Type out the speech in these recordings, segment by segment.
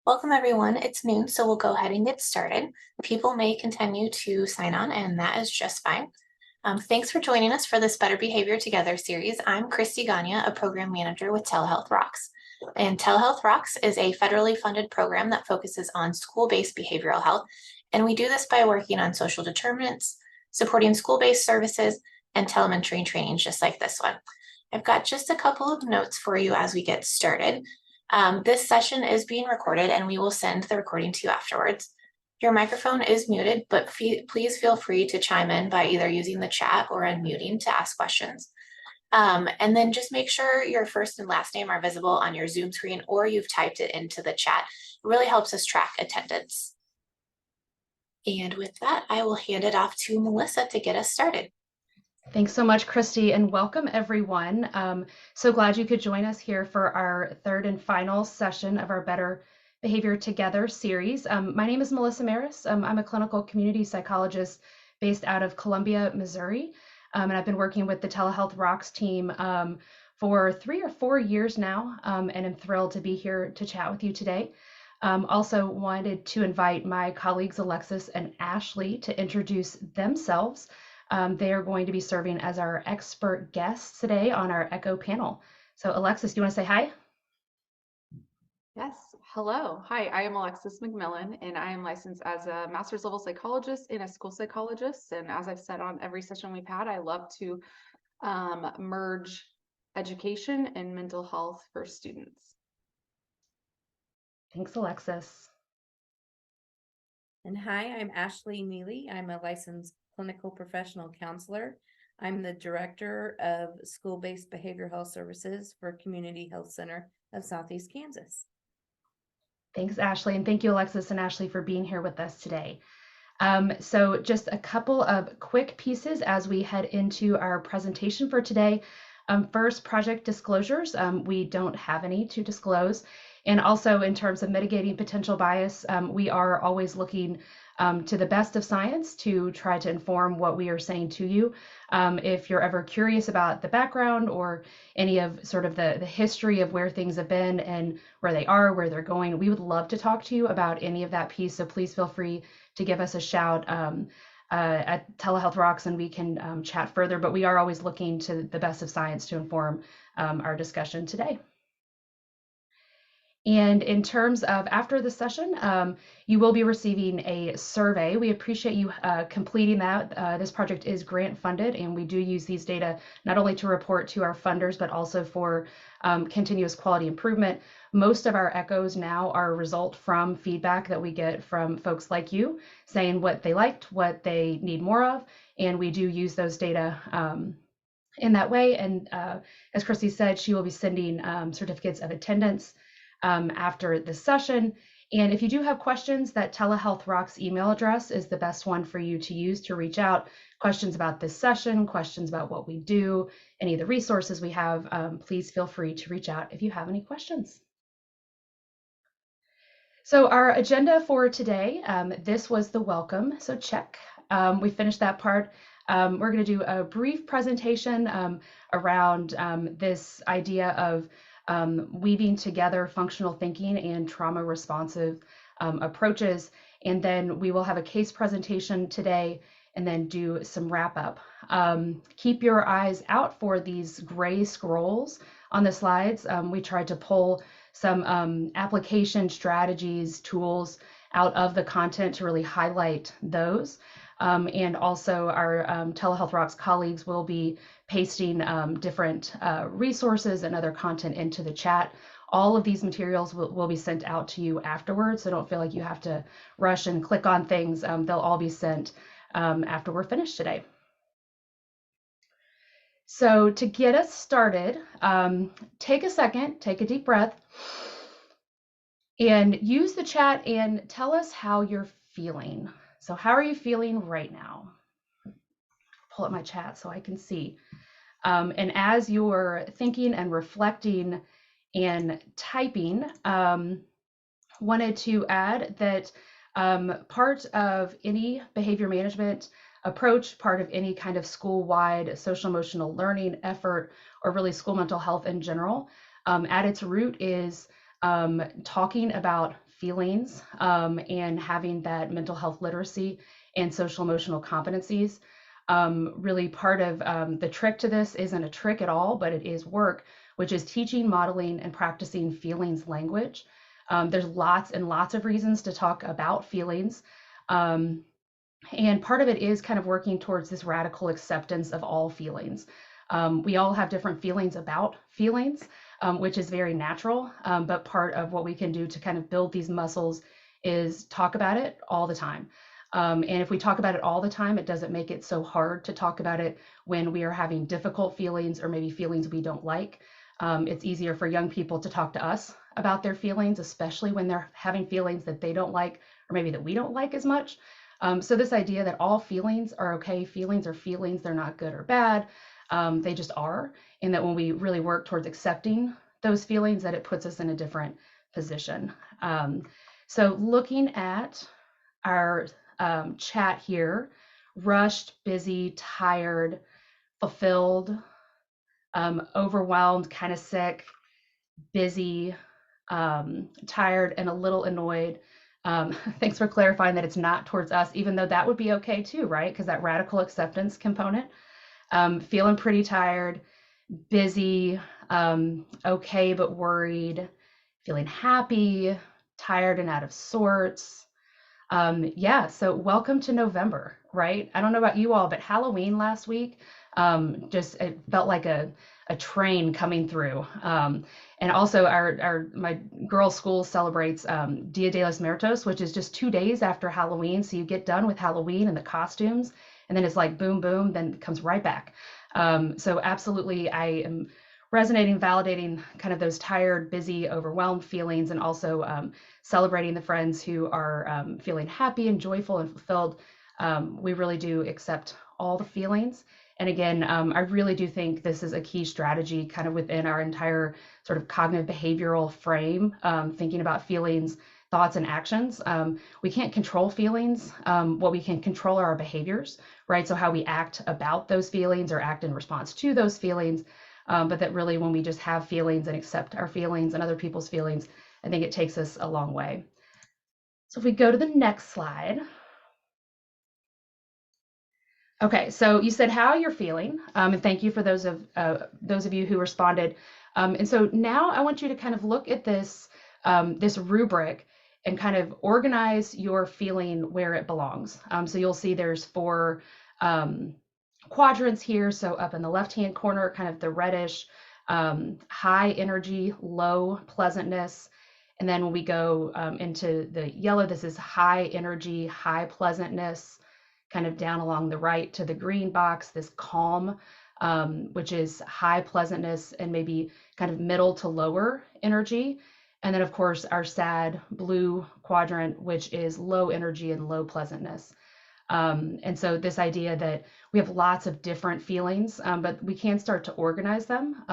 Welcome everyone. It's noon, so we'll go ahead and get started. People may continue to sign on, and that is just fine. Thanks for joining us for this Better Behavior Together series. I'm Christy Ganya, a program manager with Telehealth Rocks. And Telehealth Rocks is a federally funded program that focuses on school-based behavioral health. And we do this by working on social determinants, supporting school-based services, and telemetry trainings just like this one. I've got just a couple of notes for you as we get started. This session is being recorded and we will send the recording to you afterwards. Your microphone is muted, but please feel free to chime in by either using the chat or unmuting to ask questions. And then just make sure your first and last name are visible on your Zoom screen or you've typed it into the chat. It really helps us track attendance. And with that, I will hand it off to Melissa to get us started. Thanks so much, Christy, and welcome everyone. So glad you could join us here for our third and final session of our Better Behavior Together series. My name is Melissa Maris. I'm a clinical community psychologist based out of Columbia, Missouri, and I've been working with the Telehealth Rocks team for 3 or 4 years now, and I'm thrilled to be here to chat with you today. Also wanted to invite my colleagues Alexis and Ashley to introduce themselves. They are going to be serving as our expert guests today on our ECHO panel. So Alexis, do you want to say hi? Yes, hello. Hi, I am Alexis McMillan, and I am licensed as a master's level psychologist and a school psychologist. And as I've said on every session we've had, I love to merge education and mental health for students. Thanks, Alexis. And hi, I'm Ashley Neely. I'm a licensed clinical professional counselor. I'm the director of school-based behavioral health services for Community Health Center of Southeast Kansas. Thanks, Ashley, and thank you, Alexis and Ashley, for being here with us today. So just a couple of quick pieces as we head into our presentation for today. First, project disclosures. We don't have any to disclose. And also in terms of mitigating potential bias, we are always looking to the best of science to try to inform what we are saying to you. If you're ever curious about the background or any of sort of the history of where things have been and where they are, where they're going, we would love to talk to you about any of that piece. So please feel free to give us a shout at Telehealth Rocks and we can chat further, but we are always looking to the best of science to inform our discussion today. And in terms of after the session, you will be receiving a survey. We appreciate you completing that. This project is grant funded, and we do use these data not only to report to our funders, but also for continuous quality improvement. Most of our echoes now are a result from feedback that we get from folks like you saying what they liked, what they need more of, and we do use those data in that way. And as Christy said, she will be sending certificates of attendance after this session. And if you do have questions, that Telehealth Rocks email address is the best one for you to use to reach out. Questions about this session, questions about what we do, any of the resources we have, please feel free to reach out if you have any questions. So our agenda for today, this was the welcome, so check. We finished that part. We're going to do a brief presentation around this idea of weaving together functional thinking and trauma responsive approaches. And then we will have a case presentation today and then do some wrap up. Keep your eyes out for these gray scrolls on the slides. We tried to pull some application strategies, tools out of the content to really highlight those. And also our Telehealth Rocks colleagues will be pasting different resources and other content into the chat. All of these materials will be sent out to you afterwards, so don't feel like you have to rush and click on things. They'll all be sent after we're finished today. So to get us started, take a second, take a deep breath, and use the chat and tell us how you're feeling. So how are you feeling right now? Pull up my chat so I can see. And as you're thinking and reflecting and typing, wanted to add that part of any behavior management approach, part of any kind of school-wide social emotional learning effort, or really school mental health in general, at its root is talking about feelings and having that mental health literacy and social emotional competencies. Really part of the trick to this isn't a trick at all, but it is work, which is teaching, modeling, and practicing feelings language. There's lots and lots of reasons to talk about feelings. And part of it is kind of working towards this radical acceptance of all feelings. We all have different feelings about feelings, which is very natural. But part of what we can do to kind of build these muscles is talk about it all the time. And if we talk about it all the time, it doesn't make it so hard to talk about it when we are having difficult feelings or maybe feelings we don't like. It's easier for young people to talk to us about their feelings, especially when they're having feelings that they don't like or maybe that we don't like as much. So this idea that all feelings are okay, feelings are feelings, they're not good or bad, they just are, and that when we really work towards accepting those feelings, that it puts us in a different position. So looking at our chat here, rushed, busy, tired, fulfilled, overwhelmed, kind of sick, busy, tired, and a little annoyed. Thanks for clarifying that it's not towards us, even though that would be okay too, right? Because that radical acceptance component. Feeling pretty tired, busy, okay but worried, feeling happy, tired and out of sorts. Yeah, so welcome to November, right? I don't know about you all, but Halloween last week, just it felt like a train coming through. And also my girls' school celebrates Dia de los Muertos, which is just 2 days after Halloween. So you get done with Halloween and the costumes, and then it's like boom, boom, then it comes right back. So absolutely, I am resonating, validating kind of those tired, busy, overwhelmed feelings, and also celebrating the friends who are feeling happy and joyful and fulfilled. We really do accept all the feelings. And again, I really do think this is a key strategy kind of within our entire sort of cognitive behavioral frame, thinking about feelings, thoughts, and actions. We can't control feelings. What we can control are our behaviors, right? So how we act about those feelings or act in response to those feelings. But that really when we just have feelings and accept our feelings and other people's feelings, I think it takes us a long way. So if we go to the next slide. Okay, so you said how you're feeling, and thank you for those of you who responded. And so now I want you to kind of look at this this rubric and kind of organize your feeling where it belongs. So you'll see there's 4 quadrants here. So up in the left-hand corner, kind of the reddish, high energy, low pleasantness. And then when we go into the yellow, this is high energy, high pleasantness. Kind of down along the right to the green box, this calm, which is high pleasantness and maybe kind of middle to lower energy. And then of course our sad blue quadrant, which is low energy and low pleasantness. And so this idea that we have lots of different feelings, but we can start to organize them.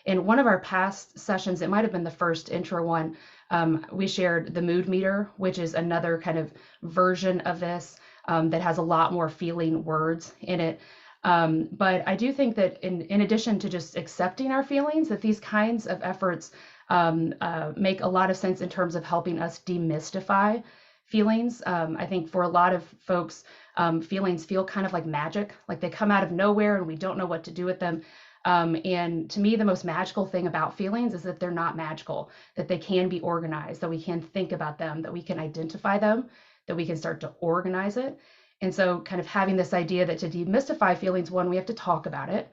In one of our past sessions, it might have been the first intro one, we shared the mood meter, which is another kind of version of this. That has a lot more feeling words in it. But I do think that in addition to just accepting our feelings, that these kinds of efforts make a lot of sense in terms of helping us demystify feelings. I think for a lot of folks, feelings feel kind of like magic, like they come out of nowhere and we don't know what to do with them. And to me, the most magical thing about feelings is that they're not magical, that they can be organized, that we can think about them, that we can identify them, that we can start to organize it. And so kind of having this idea that to demystify feelings, one, we have to talk about it.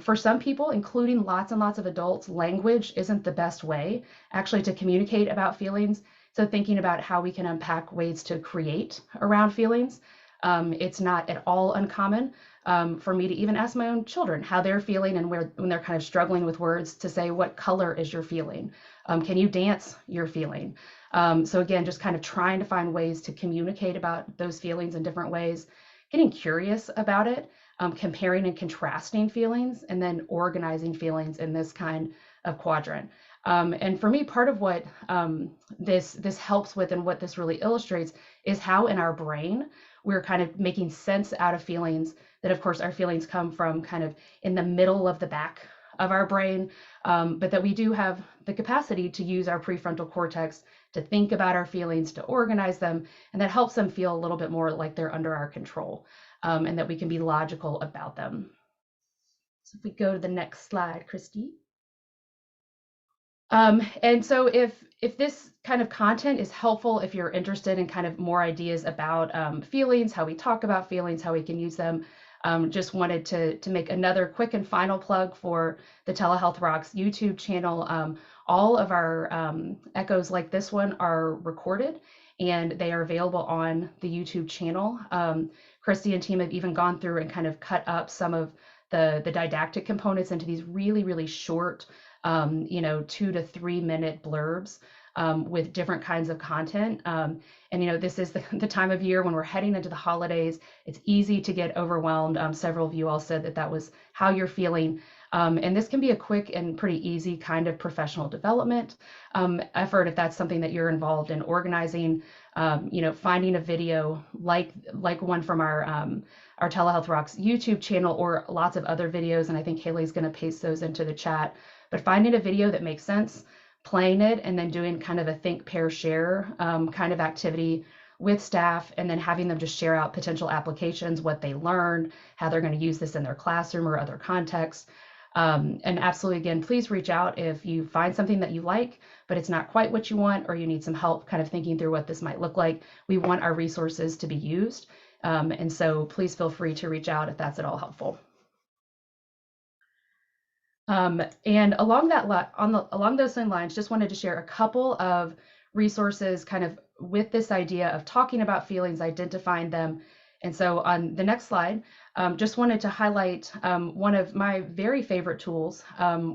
For some people, including lots and lots of adults, language isn't the best way actually to communicate about feelings. So thinking about how we can unpack ways to create around feelings. It's not at all uncommon for me to even ask my own children how they're feeling and when they're kind of struggling with words to say, what color is your feeling? Can you dance your feeling? So again, just kind of trying to find ways to communicate about those feelings in different ways, getting curious about it, comparing and contrasting feelings, and then organizing feelings in this kind of quadrant. And for me, part of what this helps with and what this really illustrates is how in our brain, we're kind of making sense out of feelings that, of course, our feelings come from kind of in the middle of the back of our brain, but that we do have the capacity to use our prefrontal cortex to think about our feelings, to organize them, and that helps them feel a little bit more like they're under our control, and that we can be logical about them. So if we go to the next slide, Christy. And so if this kind of content is helpful, if you're interested in kind of more ideas about feelings, how we talk about feelings, how we can use them, just wanted to make another quick and final plug for the Telehealth Rocks YouTube channel. All of our echoes like this one are recorded and they are available on the YouTube channel. Christy and team have even gone through and kind of cut up some of the didactic components into these really, really short 2 to 3 minute blurbs with different kinds of content. And, this is the time of year when we're heading into the holidays. It's easy to get overwhelmed. Several of you all said that was how you're feeling. And this can be a quick and pretty easy kind of professional development effort if that's something that you're involved in organizing. Finding a video like one from our Telehealth Rocks YouTube channel or lots of other videos. And I think Haley's going to paste those into the chat. But finding a video that makes sense, playing it, and then doing kind of a think, pair, share kind of activity with staff, and then having them just share out potential applications, what they learned, how they're going to use this in their classroom or other contexts. And absolutely, again, please reach out if you find something that you like, but it's not quite what you want, or you need some help kind of thinking through what this might look like. We want our resources to be used. And so please feel free to reach out if that's at all helpful. And along those same lines, just wanted to share a couple of resources kind of with this idea of talking about feelings, identifying them. And so on the next slide, just wanted to highlight one of my very favorite tools,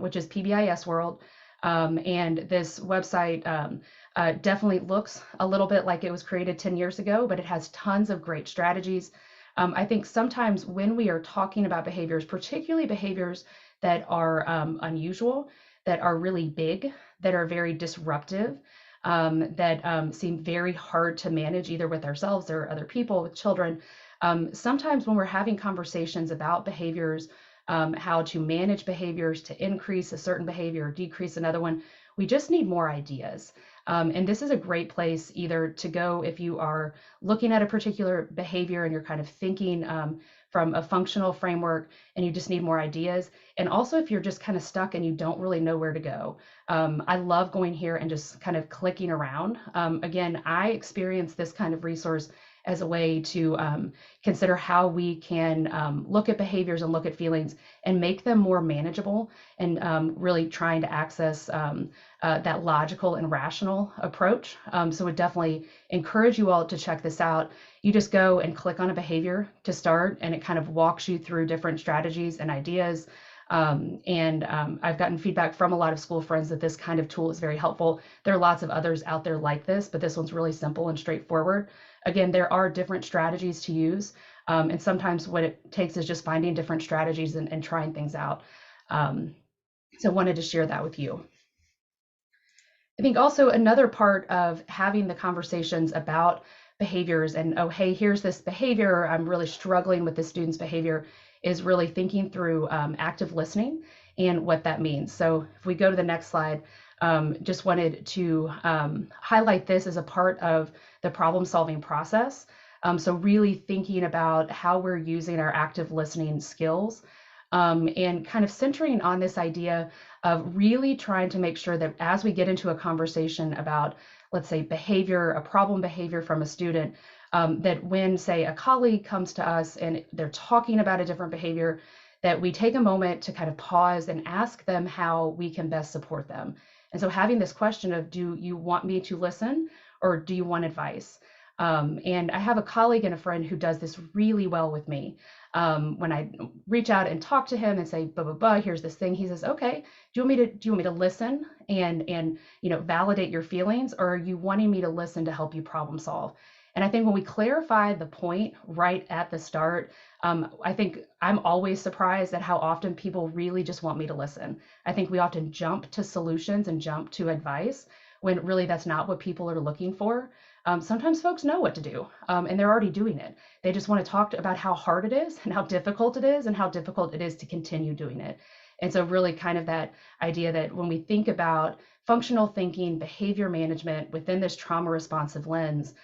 which is PBIS World. And this website definitely looks a little bit like it was created 10 years ago, but it has tons of great strategies. I think sometimes when we are talking about behaviors, particularly behaviors that are unusual, that are really big, that are very disruptive, that seem very hard to manage either with ourselves or other people, with children. Sometimes when we're having conversations about behaviors, how to manage behaviors, to increase a certain behavior or decrease another one, we just need more ideas. And this is a great place either to go if you are looking at a particular behavior and you're kind of thinking from a functional framework and you just need more ideas. And also if you're just kind of stuck and you don't really know where to go. I love going here and just kind of clicking around. Again, I experience this kind of resource as a way to consider how we can look at behaviors and look at feelings and make them more manageable, and really trying to access that logical and rational approach. So would definitely encourage you all to check this out. You just go and click on a behavior to start, and it kind of walks you through different strategies and ideas. I've gotten feedback from a lot of school friends that this kind of tool is very helpful. There are lots of others out there like this, but this one's really simple and straightforward. Again, there are different strategies to use, and sometimes what it takes is just finding different strategies and trying things out. So wanted to share that with you. I think also another part of having the conversations about behaviors and, oh, hey, here's this behavior, I'm really struggling with this student's behavior, is really thinking through active listening and what that means. So if we go to the next slide, just wanted to highlight this as a part of the problem solving process. So really thinking about how we're using our active listening skills, and kind of centering on this idea of really trying to make sure that as we get into a conversation about, let's say, behavior, a problem behavior from a student, that when, say, a colleague comes to us and they're talking about a different behavior, that we take a moment to kind of pause and ask them how we can best support them. And so having this question of, do you want me to listen or do you want advice? And I have a colleague and a friend who does this really well with me. When I reach out and talk to him and say, blah, blah, blah, here's this thing, he says, okay, do you want me to listen and validate your feelings, or are you wanting me to listen to help you problem solve? And I think when we clarify the point right at the start, I think I'm always surprised at how often people really just want me to listen. I think we often jump to solutions and jump to advice when really that's not what people are looking for. Sometimes folks know what to do, and they're already doing it. They just want to talk about how hard it is and how difficult it is and how difficult it is to continue doing it. And so really kind of that idea that when we think about functional thinking, behavior management within this trauma responsive lens,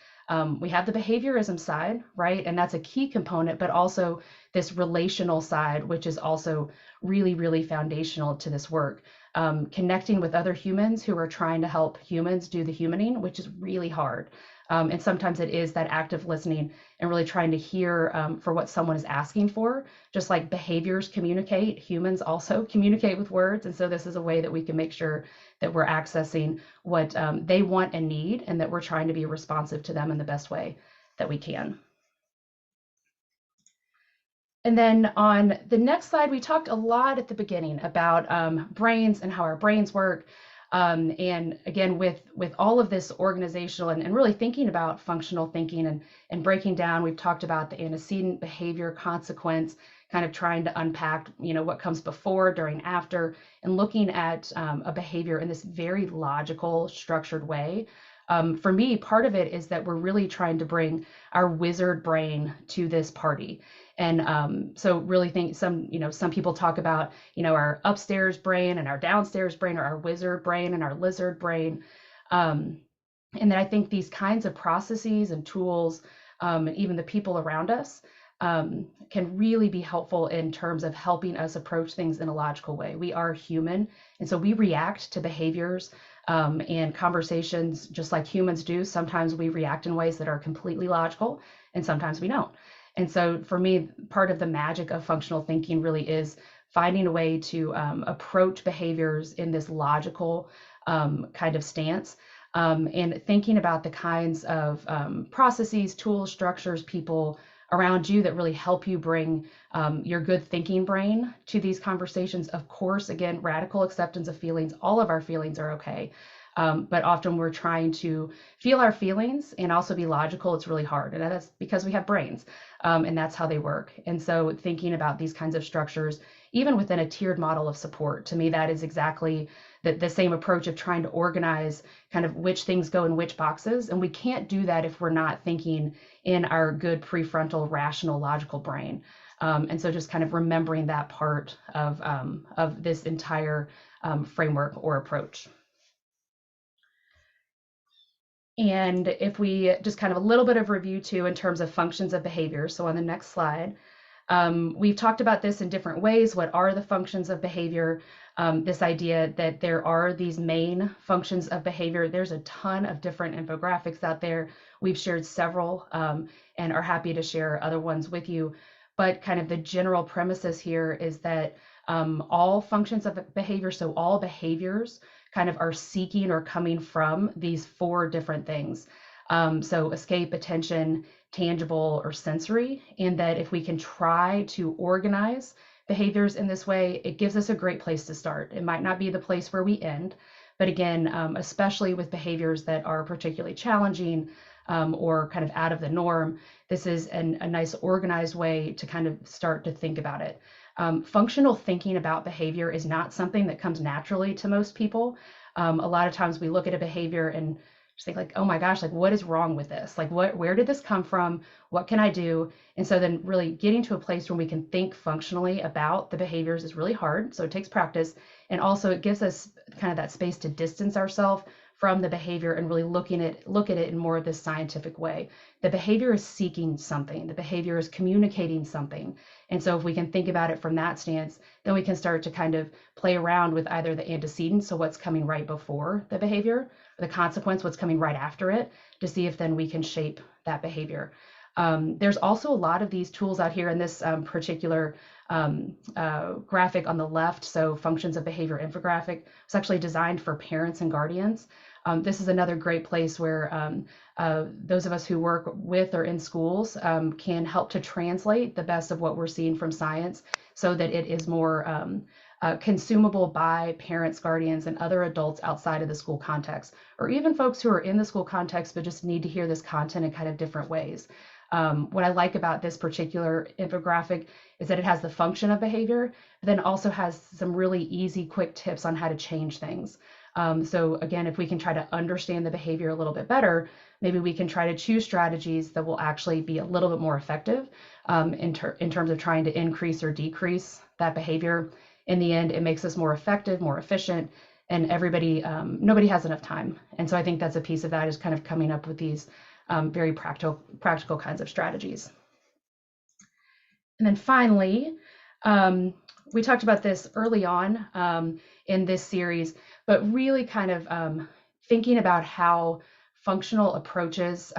we have the behaviorism side, right? And that's a key component, but also this relational side, which is also really, really foundational to this work. Connecting with other humans who are trying to help humans do the humaning, which is really hard. And sometimes it is that active listening and really trying to hear for what someone is asking for. Just like behaviors communicate, humans also communicate with words. And so this is a way that we can make sure that we're accessing what they want and need, and that we're trying to be responsive to them in the best way that we can. And then on the next slide, we talked a lot at the beginning about brains and how our brains work. And again, with all of this organizational and really thinking about functional thinking and breaking down, we've talked about the antecedent, behavior, consequence, kind of trying to unpack, what comes before, during, after, and looking at a behavior in this very logical, structured way. For me, part of it is that we're really trying to bring our wizard brain to this party. And so really think some people talk about, our upstairs brain and our downstairs brain, or our wizard brain and our lizard brain. And then I think these kinds of processes and tools, and even the people around us, can really be helpful in terms of helping us approach things in a logical way. We are human, and so we react to behaviors and conversations just like humans do. Sometimes we react in ways that are completely logical, and sometimes we don't. And so for me, part of the magic of functional thinking really is finding a way to approach behaviors in this logical kind of stance, and thinking about the kinds of processes, tools, structures, people around you that really help you bring your good thinking brain to these conversations. Of course, again, radical acceptance of feelings. All of our feelings are okay. But often we're trying to feel our feelings and also be logical. It's really hard. And that's because we have brains, and that's how they work. And so thinking about these kinds of structures, even within a tiered model of support, to me, that is exactly the same approach of trying to organize kind of which things go in which boxes. And we can't do that if we're not thinking in our good prefrontal, rational, logical brain. And so just kind of remembering that part of this entire framework or approach. And if we just kind of a little bit of review too in terms of functions of behavior. So on the next slide, we've talked about this in different ways. What are the functions of behavior? This idea that there are these main functions of behavior. There's a ton of different infographics out there. We've shared several and are happy to share other ones with you. But kind of the general premises here is that all functions of behavior, so all behaviors kind of are seeking or coming from these four different things. So escape, attention, tangible, or sensory, and that if we can try to organize behaviors in this way, it gives us a great place to start. It might not be the place where we end, but again, especially with behaviors that are particularly challenging or kind of out of the norm, this is a nice organized way to kind of start to think about it. Functional thinking about behavior is not something that comes naturally to most people. A lot of times we look at a behavior and just think like, oh my gosh, like what is wrong with this? Like where did this come from? What can I do? And so then really getting to a place where we can think functionally about the behaviors is really hard. So it takes practice. And also it gives us kind of that space to distance ourselves from the behavior and really look at it in more of this scientific way. The behavior is seeking something. The behavior is communicating something. And so if we can think about it from that stance, then we can start to kind of play around with either the antecedent, so what's coming right before the behavior, or the consequence, what's coming right after it, to see if then we can shape that behavior. There's also a lot of these tools out here in this particular graphic on the left. So functions of behavior infographic. It's actually designed for parents and guardians. This is another great place where those of us who work with or in schools can help to translate the best of what we're seeing from science so that it is more consumable by parents, guardians, and other adults outside of the school context, or even folks who are in the school context but just need to hear this content in kind of different ways. What I like about this particular infographic is that it has the function of behavior, but then also has some really easy, quick tips on how to change things. So again, if we can try to understand the behavior a little bit better, maybe we can try to choose strategies that will actually be a little bit more effective in terms of trying to increase or decrease that behavior. in the end, it makes us more effective, more efficient, and everybody, nobody has enough time. And so I think that's a piece of that, is kind of coming up with these very practical kinds of strategies. And then finally, we talked about this early on in this series, but really kind of thinking about how functional approaches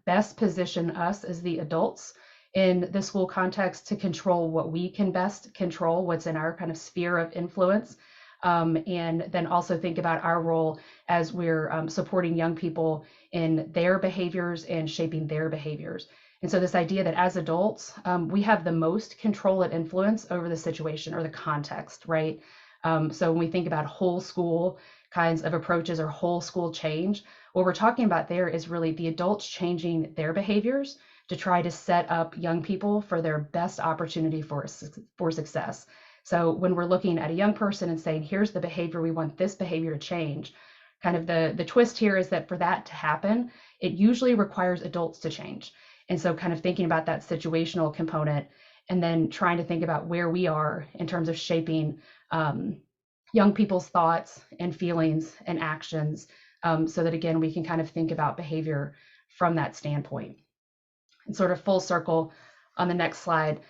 best position us as the adults in the school context to control what we can best control, what's in our kind of sphere of influence. And then also think about our role as we're supporting young people in their behaviors and shaping their behaviors. And so this idea that as adults, we have the most control and influence over the situation or the context, right? So when we think about whole school kinds of approaches or whole school change, what we're talking about there is really the adults changing their behaviors to try to set up young people for their best opportunity for success. So when we're looking at a young person and saying, here's the behavior, we want this behavior to change, kind of the twist here is that for that to happen, it usually requires adults to change. And so kind of thinking about that situational component and then trying to think about where we are in terms of shaping young people's thoughts and feelings and actions, so that, again, we can kind of think about behavior from that standpoint. And sort of full circle on the next slide,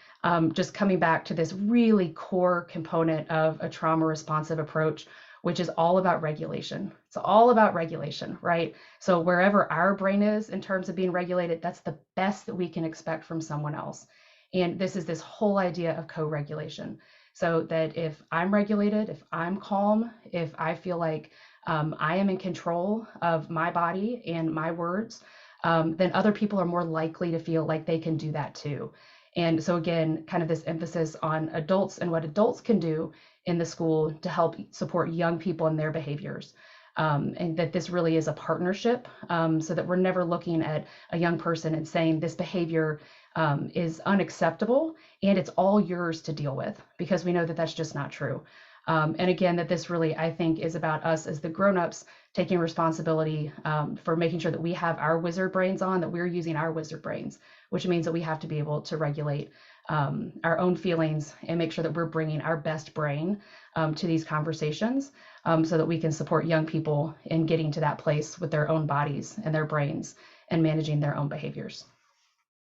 just coming back to this really core component of a trauma responsive approach, which is all about regulation. It's all about regulation, right? So wherever our brain is in terms of being regulated, that's the best that we can expect from someone else. And this is this whole idea of co-regulation. So that if I'm regulated, if I'm calm, if I feel like I am in control of my body and my words, then other people are more likely to feel like they can do that too. And so again, kind of this emphasis on adults and what adults can do in the school to help support young people in their behaviors. And that this really is a partnership, so that we're never looking at a young person and saying this behavior is unacceptable and it's all yours to deal with, because we know that that's just not true. And again, that this really, I think, is about us as the grownups taking responsibility for making sure that we have our wizard brains on, that we're using our wizard brains, which means that we have to be able to regulate our own feelings and make sure that we're bringing our best brain to these conversations, so that we can support young people in getting to that place with their own bodies and their brains and managing their own behaviors.